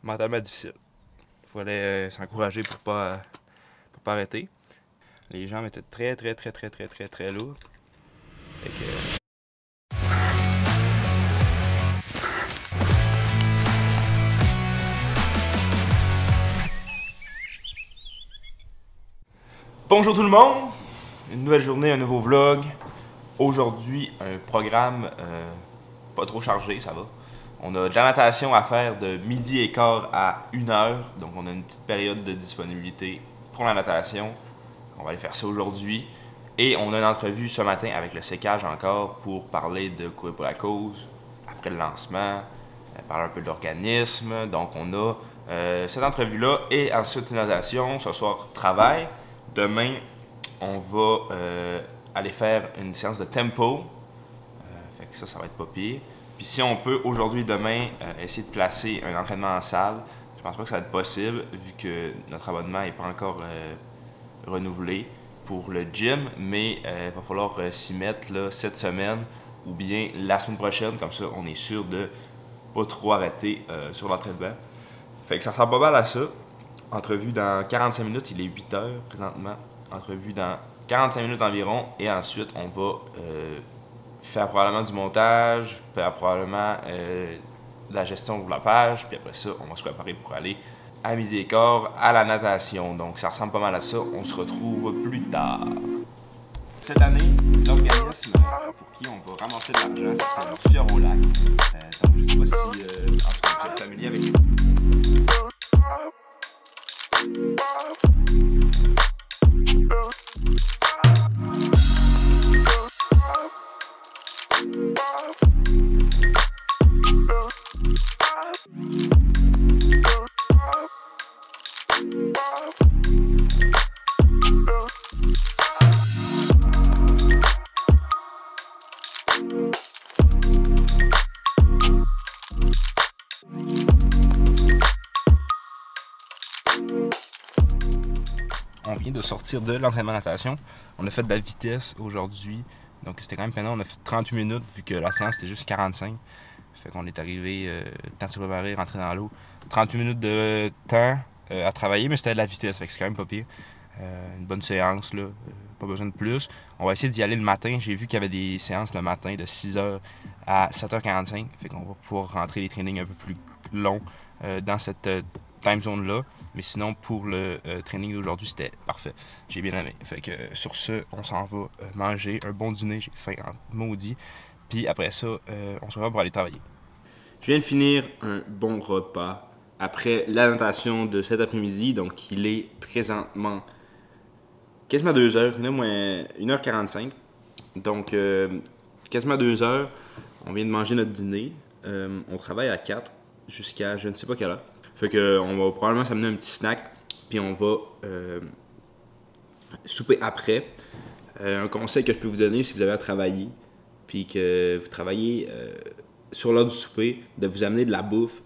mentalement difficile. Il fallait s'encourager pour pas arrêter. Les jambes étaient très lourdes. Fait que, bonjour tout le monde! Une nouvelle journée, un nouveau vlog. Aujourd'hui, un programme pas trop chargé, ça va. On a de la natation à faire de 12h15 à 1h. Donc on a une petite période de disponibilité pour la natation. On va aller faire ça aujourd'hui. Et on a une entrevue ce matin avec le sécage encore pour parler de courir pour la cause, après le lancement, parler un peu de l'organisme. Donc on a cette entrevue-là et ensuite une natation. Ce soir, travail. Demain, on va aller faire une séance de tempo. Fait que ça va être pas pire. Puis si on peut, aujourd'hui et demain, essayer de placer un entraînement en salle. Je pense pas que ça va être possible, vu que notre abonnement n'est pas encore renouvelé pour le gym. Mais il va falloir s'y mettre là, cette semaine ou bien la semaine prochaine. Comme ça, on est sûr de pas trop arrêter sur l'entraînement. Fait que ça ressemble pas mal à ça. Entrevue dans 45 minutes, il est 8h présentement. Entrevue dans 45 minutes environ. Et ensuite, on va faire probablement du montage, faire probablement de la gestion de la page. Puis après ça, on va se préparer pour aller à 12h15 à la natation. Donc ça ressemble pas mal à ça. On se retrouve plus tard. Cette année, l'organisme pour qui on va ramasser de l'argent, c'est le Sueur au lac. Donc je sais pas si en tout cas, vous êtes familier avec on vient de sortir de l'entraînement de natation. On a fait de la vitesse aujourd'hui. Donc c'était quand même peinant. On a fait 38 minutes vu que la séance était juste 45. Fait qu'on est arrivé, temps de se préparer, rentrer dans l'eau. 38 minutes de temps à travailler, mais c'était de la vitesse. Fait que c'est quand même pas pire. Une bonne séance, là. Pas besoin de plus. On va essayer d'y aller le matin. J'ai vu qu'il y avait des séances le matin de 6h à 7h45. Fait qu'on va pouvoir rentrer les trainings un peu plus longs dans cette time zone-là. Mais sinon, pour le training d'aujourd'hui, c'était parfait. J'ai bien aimé. Fait que sur ce, on s'en va manger un bon dîner. J'ai faim en maudit. Puis après ça, on se prépare pour aller travailler. Je viens de finir un bon repas après la natation de cet après-midi. Donc, il est présentement quasiment 2h, 1h45. Donc, quasiment 2h. On vient de manger notre dîner. On travaille à 4 jusqu'à je ne sais pas quelle heure. Fait que on va probablement s'amener un petit snack, puis on va souper après. Un conseil que je peux vous donner, si vous avez à travailler, puis que vous travaillez sur l'heure du souper, de vous amener de la bouffe.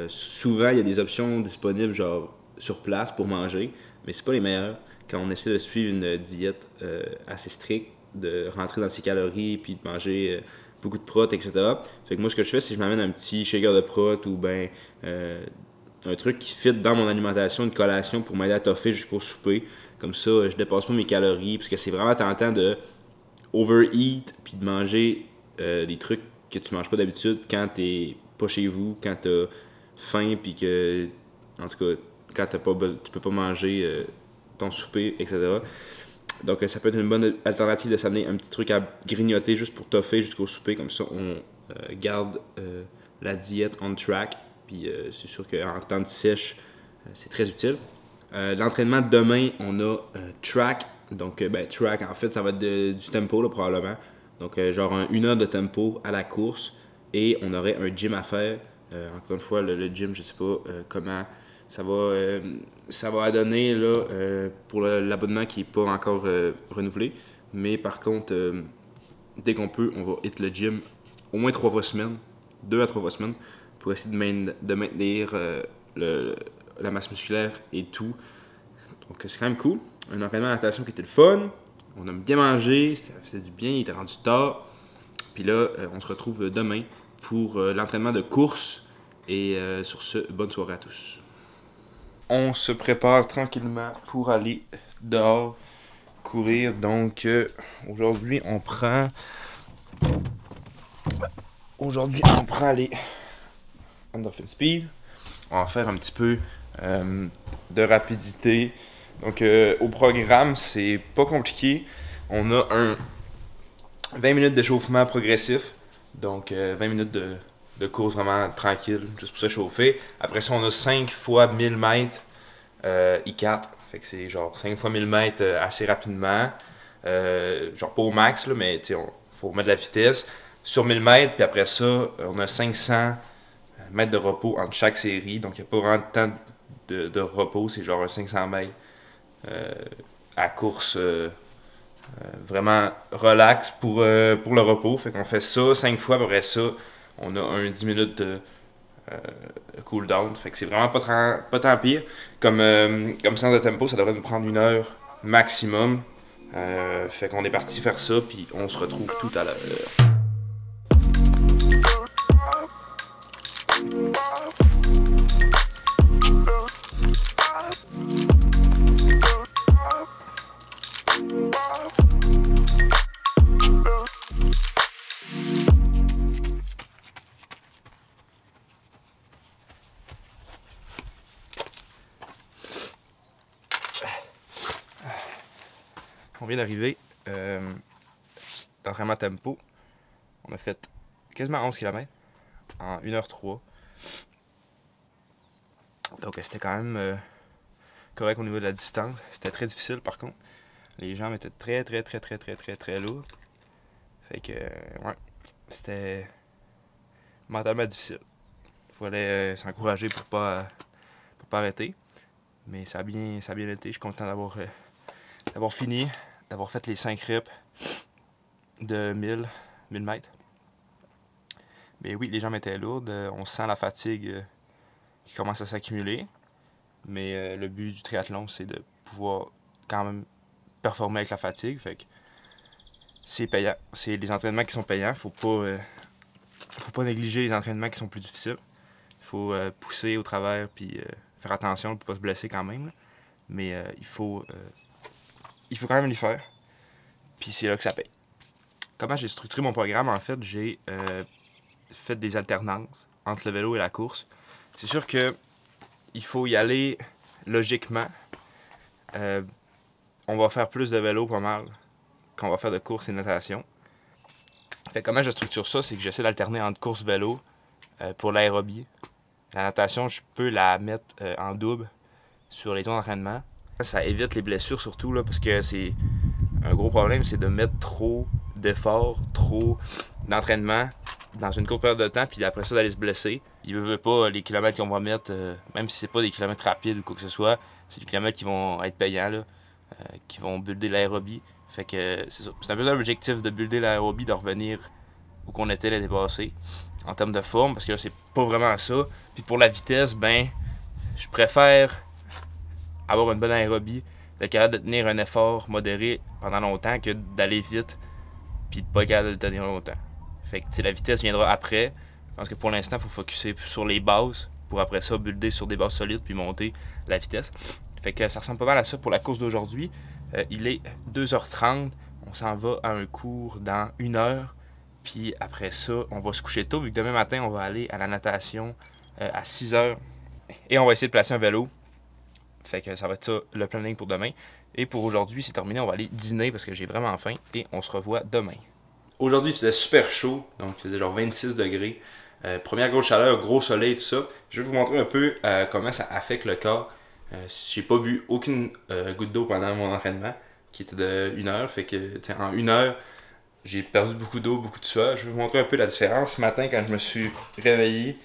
Souvent, il y a des options disponibles genre sur place pour manger, mais c'est pas les meilleures. Quand on essaie de suivre une diète assez stricte, de rentrer dans ses calories, puis de manger beaucoup de protes, etc. Fait que moi, ce que je fais, c'est que je m'amène un petit shaker de protes ou ben un truc qui fit dans mon alimentation, une collation pour m'aider à toffer jusqu'au souper. Comme ça, je dépasse pas mes calories, parce que c'est vraiment tentant de overeat puis de manger des trucs que tu manges pas d'habitude quand t'es pas chez vous, quand t'as faim puis que, en tout cas, quand tu peux pas manger ton souper, etc. Donc ça peut être une bonne alternative de s'amener un petit truc à grignoter juste pour toffer jusqu'au souper. Comme ça, on garde la diète on track. Puis c'est sûr qu'en temps de sèche, c'est très utile. L'entraînement de demain, on a track. Donc, track, en fait, ça va être du tempo, là, probablement. Donc, genre 1 heure de tempo à la course. Et on aurait un gym à faire. Encore une fois, le gym, je sais pas comment ça va donner là, pour l'abonnement qui n'est pas encore renouvelé. Mais par contre, dès qu'on peut, on va hit le gym au moins 3 fois semaine. 2 à 3 fois semaine. Pour essayer de maintenir la masse musculaire et tout. Donc c'est quand même cool. Un entraînement de natation qui était le fun. On a bien mangé, ça faisait du bien, il était rendu tard. Puis là, on se retrouve demain pour l'entraînement de course Et sur ce, bonne soirée à tous. On se prépare tranquillement pour aller dehors courir. Donc aujourd'hui on prend les Endorphin Speed. On va faire un petit peu de rapidité. Donc au programme, c'est pas compliqué. On a un 20 minutes d'échauffement progressif. Donc 20 minutes de course vraiment tranquille, juste pour s'échauffer. Après ça, on a 5 fois 1000 mètres I4. Fait que c'est genre 5 fois 1000 mètres assez rapidement. Genre pas au max, là, mais il faut mettre de la vitesse. Sur 1000 mètres, puis après ça, on a 500 mètres de repos entre chaque série. Donc il n'y a pas vraiment de temps de repos. C'est genre 500 mètres à course vraiment relax pour le repos. Fait qu'on fait ça 5 fois. Après ça, on a un 10 minutes de cooldown. Fait que c'est vraiment pas tant pire. Comme séance de tempo, ça devrait nous prendre 1 heure maximum. Fait qu'on est parti faire ça, puis on se retrouve tout à l'heure. On vient d'arriver d'entraînement tempo. On a fait quasiment 11 km en 1h03. Donc c'était quand même correct au niveau de la distance. C'était très difficile par contre. Les jambes étaient très lourdes. Fait que ouais, c'était mentalement difficile. Il fallait s'encourager pour pas arrêter. Mais ça a bien été. Je suis content d'avoir fini, d'avoir fait les 5 reps de 1000 mètres. Mais oui, les jambes étaient lourdes. On sent la fatigue qui commence à s'accumuler. Mais le but du triathlon, c'est de pouvoir quand même performer avec la fatigue. Fait que c'est payant. C'est les entraînements qui sont payants. Faut pas négliger les entraînements qui sont plus difficiles. Il faut pousser au travers puis faire attention pour pas se blesser quand même. Là. Mais il faut quand même les faire. Puis c'est là que ça paye. Comment j'ai structuré mon programme? En fait, j'ai fait des alternances entre le vélo et la course. C'est sûr que il faut y aller logiquement. On va faire plus de vélo pas mal qu'on va faire de course et de natation. Fait comment je structure ça? C'est que j'essaie d'alterner entre course-vélo pour l'aérobie. La natation, je peux la mettre en double sur les tours d'entraînement. Ça évite les blessures surtout, là, parce que c'est un gros problème, c'est de mettre trop d'efforts, trop d'entraînement dans une courte période de temps, puis après ça d'aller se blesser. Puis veut pas les kilomètres qu'on va mettre, même si c'est pas des kilomètres rapides ou quoi que ce soit, c'est des kilomètres qui vont être payants, là, qui vont builder l'aérobie. Fait que c'est ça. C'est un peu ça l'objectif de builder l'aérobie, de revenir où qu'on était l'année passée en termes de forme, parce que là c'est pas vraiment ça. Puis pour la vitesse, ben je préfère avoir une bonne aérobie, d'être capable de tenir un effort modéré pendant longtemps que d'aller vite puis de pas être capable de le tenir longtemps. Fait que la vitesse viendra après. Je pense que pour l'instant, il faut focusser sur les bases pour après ça builder sur des bases solides puis monter la vitesse. Fait que ça ressemble pas mal à ça pour la course d'aujourd'hui. Il est 2h30. On s'en va à un cours dans 1 heure. Puis après ça, on va se coucher tôt vu que demain matin, on va aller à la natation à 6h. Et on va essayer de placer un vélo. Fait que ça va être ça le planning pour demain. Et pour aujourd'hui, c'est terminé. On va aller dîner parce que j'ai vraiment faim. Et on se revoit demain. Aujourd'hui, il faisait super chaud. Donc, il faisait genre 26 degrés. Première grosse chaleur, gros soleil, tout ça. Je vais vous montrer un peu comment ça affecte le corps. J'ai pas bu aucune goutte d'eau pendant mon entraînement, qui était de 1 heure. Fait que en 1 heure, j'ai perdu beaucoup d'eau, beaucoup de sueur. Je vais vous montrer un peu la différence. Ce matin, quand je me suis réveillé,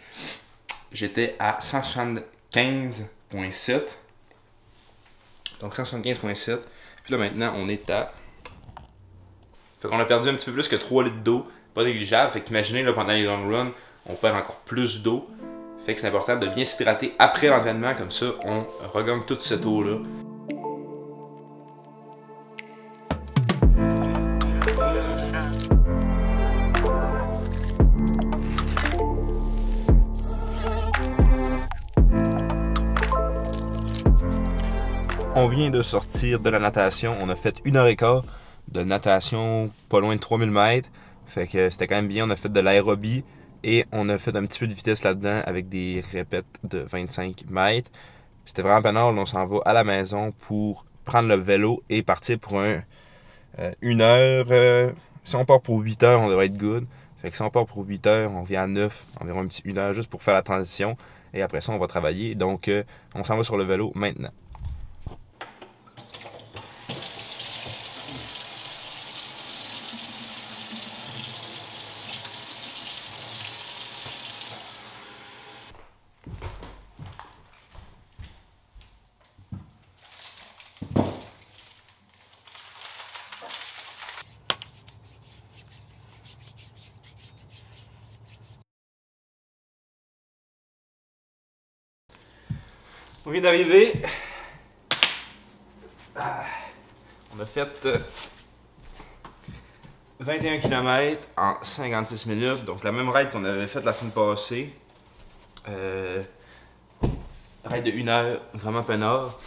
j'étais à 175,7. Donc 175,7. Puis là maintenant, on est à... Fait qu'on a perdu un petit peu plus que 3 litres d'eau. Pas négligeable. Fait qu'imaginez, là, pendant les long runs, on perd encore plus d'eau. Fait que c'est important de bien s'hydrater après l'entraînement. Comme ça, on regagne toute cette eau-là. On vient de sortir de la natation. On a fait 1h15 de natation pas loin de 3000 mètres. Fait que c'était quand même bien. On a fait de l'aérobie et on a fait un petit peu de vitesse là-dedans avec des répètes de 25 mètres. C'était vraiment pénible. On s'en va à la maison pour prendre le vélo et partir pour une heure. Si on part pour 8 heures, on devrait être good. Fait que si on part pour 8 heures, on vient à 9, environ un petit 1 heure juste pour faire la transition. Et après ça, on va travailler. Donc, on s'en va sur le vélo maintenant. On vient d'arriver. On a fait 21 km en 56 minutes. Donc la même ride qu'on avait faite la semaine passée. Ride de 1 heure, vraiment peinard.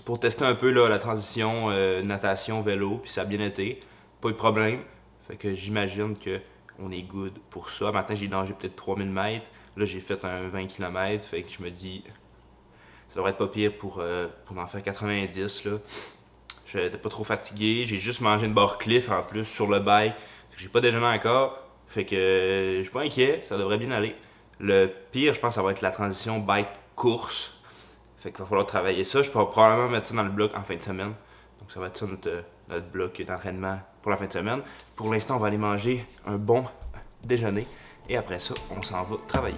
Pour tester un peu là, la transition natation, vélo, puis ça a bien été. Pas eu de problème. Fait que j'imagine qu'on est good pour ça. Maintenant j'ai nagé peut-être 3000 mètres. Là j'ai fait un 20 km. Fait que je me dis, ça devrait être pas pire pour en faire 90 là. J'étais pas trop fatigué. J'ai juste mangé une barre Cliff en plus sur le bike. Fait que j'ai pas déjeuné encore. Fait que je suis pas inquiet. Ça devrait bien aller. Le pire, je pense, ça va être la transition bike-course. Fait qu'il va falloir travailler ça. Je peux probablement mettre ça dans le bloc en fin de semaine. Donc ça va être ça notre bloc d'entraînement pour la fin de semaine. Pour l'instant, on va aller manger un bon déjeuner. Et après ça, on s'en va travailler.